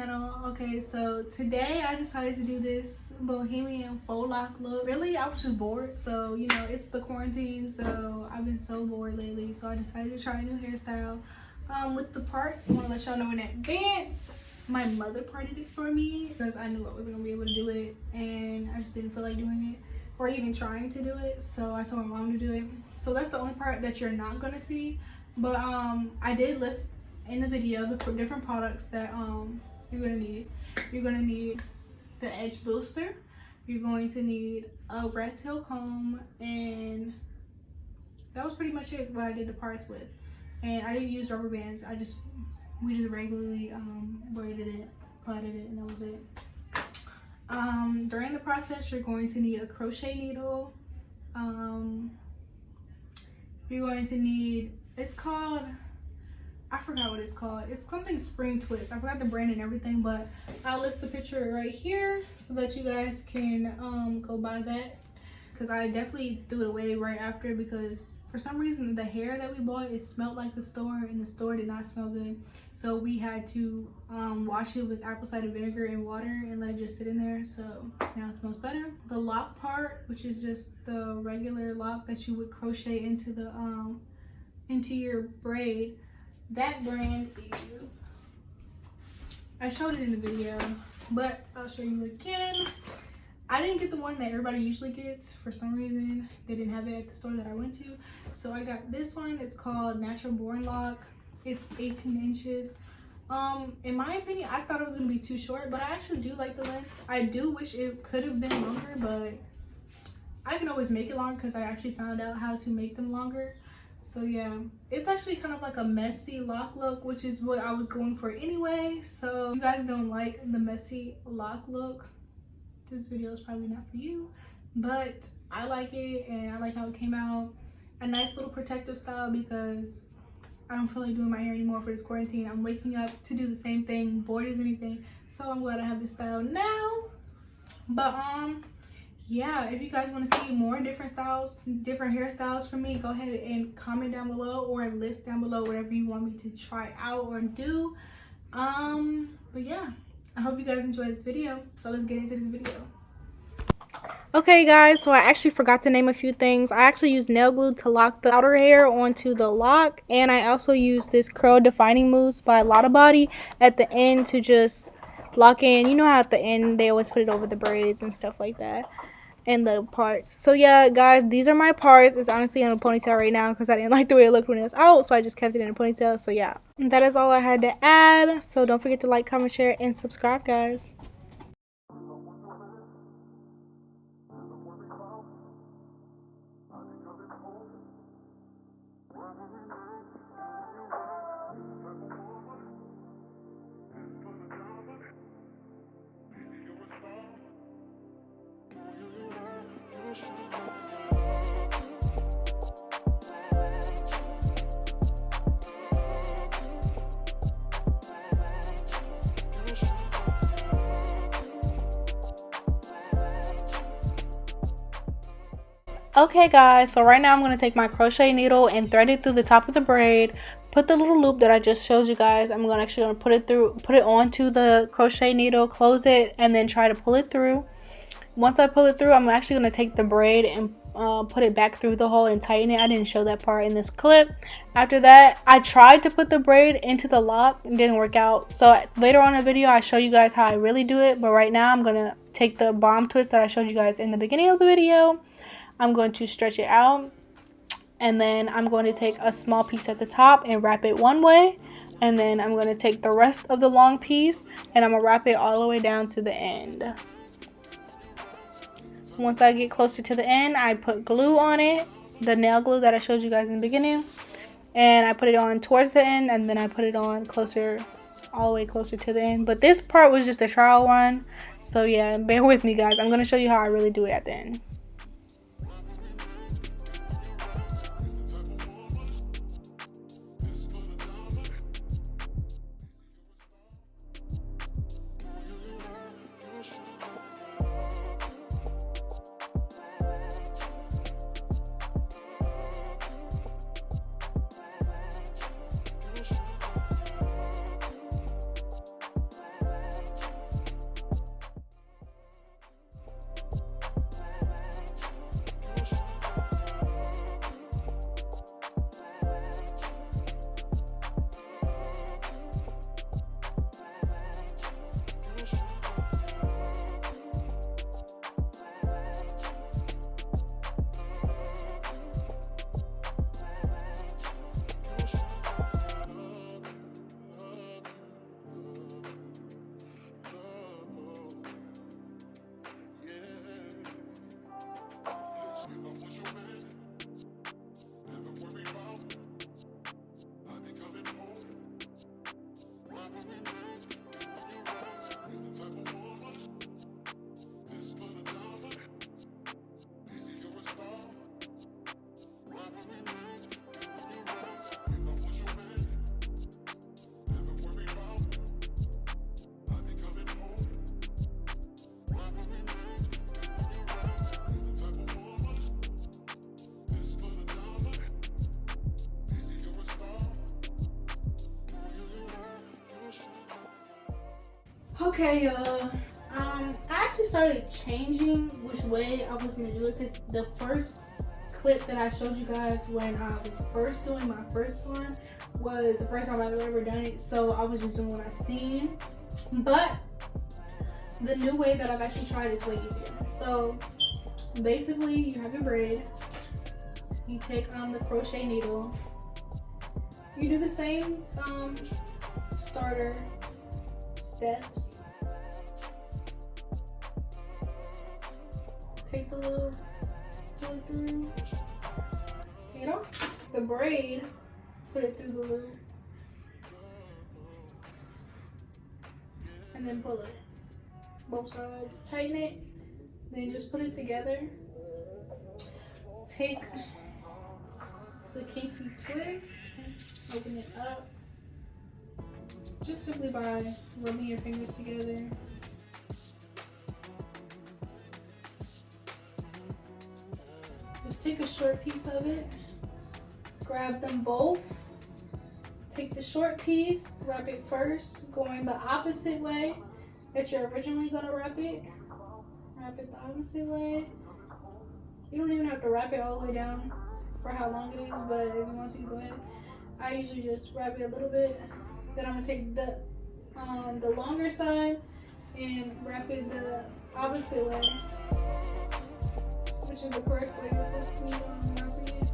channel. Okay, so today I decided to do this Bohemian Faux Loc look. Really, I was just bored, so you know, it's the quarantine, so I've been so bored lately, so I decided to try a new hairstyle. With the parts, I want to let y'all know in advance, my mother parted it for me because I knew I wasn't gonna be able to do it, and I just didn't feel like doing it or even trying to do it, so I told my mom to do it. So that's the only part that you're not gonna see, but I did list in the video the different products that you're gonna need. You're gonna need the edge booster, you're going to need a rat tail comb, and that was pretty much it, what I did the parts with. And I didn't use rubber bands, we just regularly braided it, plaited it, and that was it. During the process, you're going to need a crochet needle. You're going to need, it's called, I forgot what it's called. It's something spring twist. I forgot the brand and everything, but I'll list the picture right here so that you guys can go buy that, because I definitely threw it away right after because for some reason the hair that we bought, it smelled like the store, and the store did not smell good. So we had to wash it with apple cider vinegar and water and let it just sit in there, so now it smells better. The lock part, which is just the regular lock that you would crochet into the into your braid, that brand is, I showed it in the video, but I'll show you again. I didn't get the one that everybody usually gets. For some reason, they didn't have it at the store that I went to. So I got this one. It's called Natural Born Lock. It's 18 inches. In my opinion, I thought it was gonna be too short, but I actually do like the length. I do wish it could have been longer, but I can always make it longer because I actually found out how to make them longer. So yeah, it's actually kind of like a messy lock look, which is what I was going for anyway. So if you guys don't like the messy lock look, this video is probably not for you, but I like it and I like how it came out. A nice little protective style because I don't feel like doing my hair anymore for this quarantine. I'm waking up to do the same thing, bored as anything. So I'm glad I have this style now. But yeah, if you guys want to see more different styles, different hairstyles from me, go ahead and comment down below or list down below whatever you want me to try out or do. But yeah, I hope you guys enjoyed this video, so let's get into this video. Okay guys, so I actually forgot to name a few things. I actually used nail glue to lock the outer hair onto the lock, and I also used this curl defining mousse by Lotta Body at the end to just lock in. You know how at the end they always put it over the braids and stuff like that, and the parts. So yeah guys, these are my parts. It's honestly in a ponytail right now because I didn't like the way it looked when it was out, so I just kept it in a ponytail. So yeah, that is all I had to add. So don't forget to like, comment, share, and subscribe guys. Okay guys, so right now I'm going to take my crochet needle and thread it through the top of the braid, put the little loop that I just showed you guys. I'm going to put it onto the crochet needle, close it, and then try to pull it through. Once I pull it through, I'm actually going to take the braid and put it back through the hole and tighten it. I didn't show that part in this clip. After that, I tried to put the braid into the lock and didn't work out. So later on in the video, I'll show you guys how I really do it. But right now, I'm going to take the bomb twist that I showed you guys in the beginning of the video. I'm going to stretch it out, and then I'm going to take a small piece at the top and wrap it one way, and then I'm going to take the rest of the long piece and I'm going to wrap it all the way down to the end. Once I get closer to the end, I put glue on it, the nail glue that I showed you guys in the beginning, and I put it on towards the end, and then I put it on closer, all the way closer to the end. But this part was just a trial run, so yeah, bear with me guys. I'm going to show you how I really do it at the end. Okay, I actually started changing which way I was gonna do it because the first clip that I showed you guys when I was first doing my first one was the first time I've ever done it, so I was just doing what I seen. But the new way that I've actually tried is way easier. So basically, you have your braid, you take the crochet needle, you do the same starter steps. Take the little pull it through, take it off. The braid, put it through the loop, and then pull it. Both sides, tighten it, then just put it together. Take the kinky twist and open it up. Just simply by rubbing your fingers together. Just take a short piece of it, grab them both, take the short piece, wrap it first, going the opposite way that you're originally gonna wrap it. Wrap it the opposite way. You don't even have to wrap it all the way down for how long it is, but if you want to, go ahead. I usually just wrap it a little bit. Then I'm gonna take the longer side and wrap it the opposite way, which is the correct way you're supposed to be wrapping it.